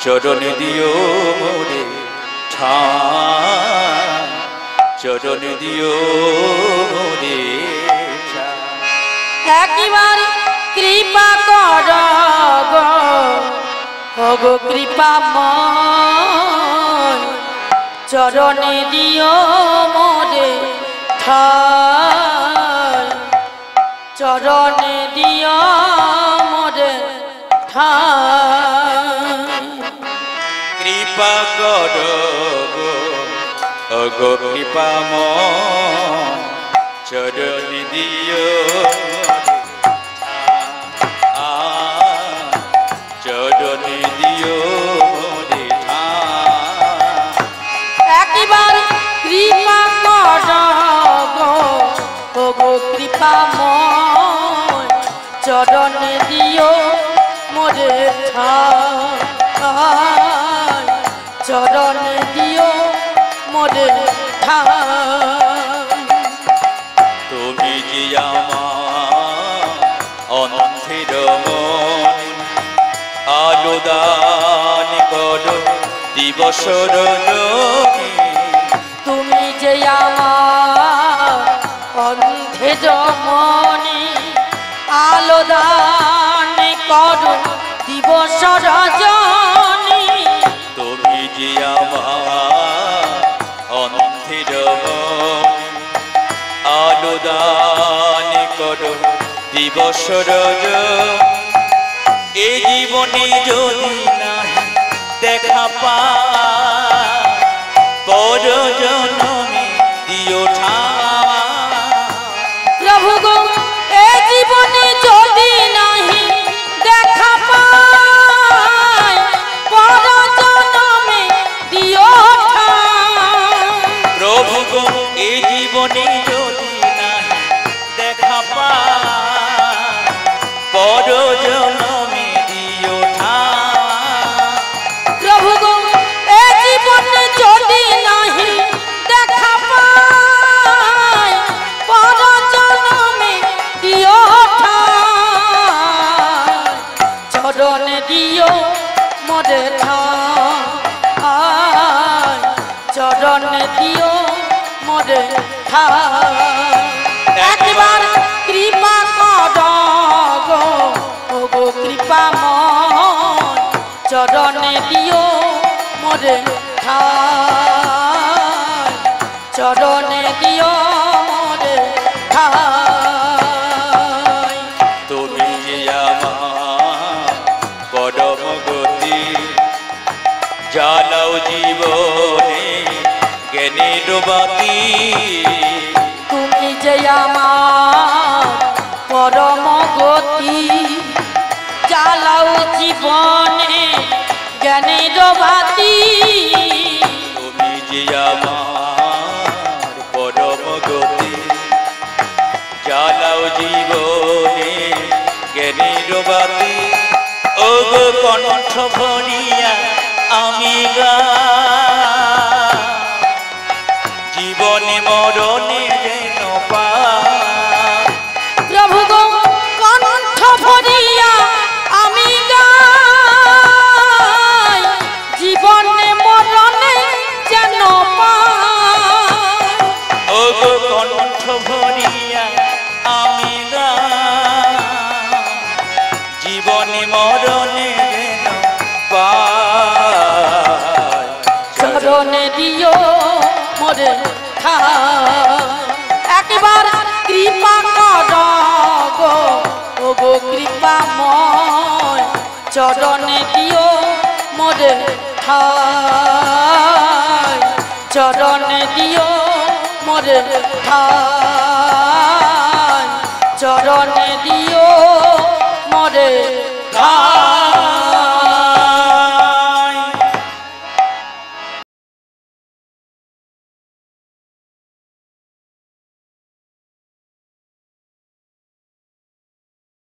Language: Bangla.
চরণে দিও মোরে ঠাঁই চরণে দিও মোরে একবার কৃপা কর গো কৃপাময় চরণে দিও মোরে ঠাঁই চরণে দিও মোরে ঠাঁই কৃপা কর গো কৃপাময় চরণে দিও চরণে দিও মোরে একবার কৃপা কর গো কৃপাময় চরণে দিও মোরে ঠাঁই চরণে দিও মোরে ঠাঁই তুমি যে আমার অন্ধের মন আলো দান করো দিবস রজনী তুমি যে আমার অন্ধের মনি আলো দান করো দিবস রজনী তুমি যে আমার অন্ধের মন আলো দান করো দিবস রজনী এ জীবনে যদি নাহি দেখা পাই পর জনমে দিও প্রভু গো এ জীবনে যদি নাহি দেখা পাই পর জনমে দিও প্রভু গো এ জীবনে যদি নাহি দেখা পাই পর জনমে দিও প্রভু গো এ জীবনে যদি নাহি দেখা পাই পর জনমে দিও চরণে দিও মোরে ঠাঁই চরণে দিও মোরে ঠাঁই একবার কৃপা কর গো কৃপাময় চরণে দিও মোরে ঠাঁই চরণে দিও মোরে ঠাঁই তুমি যে আমার পরম গতি জ্বালাও জীবনে জ্ঞানের বাতি তুমি যে আমার পরম গতি জ্বালাও জীবনে জ্ঞানের বাতি তুমি যে আমার পরম গতি জ্বালাও জীবনে জ্ঞানের বাতি ও গো কণ্ঠ ভরিয়া আমি গাই জীবনে মরণে যেন পাই প্রভু গো কণ্ঠ ভরিয়া আমি গাই জীবনে মরণে যেন পাই ও গো কণ্ঠ ভরিয়া আমি গাই জীবনে মরণে যেন পাই চরণে দিও মোরে ঠাঁই একবার কৃপা কর গো কৃপাময় চরণে দিও মোরে ঠাঁই চরণে দিও মোরে ঠাঁই চরণে দিও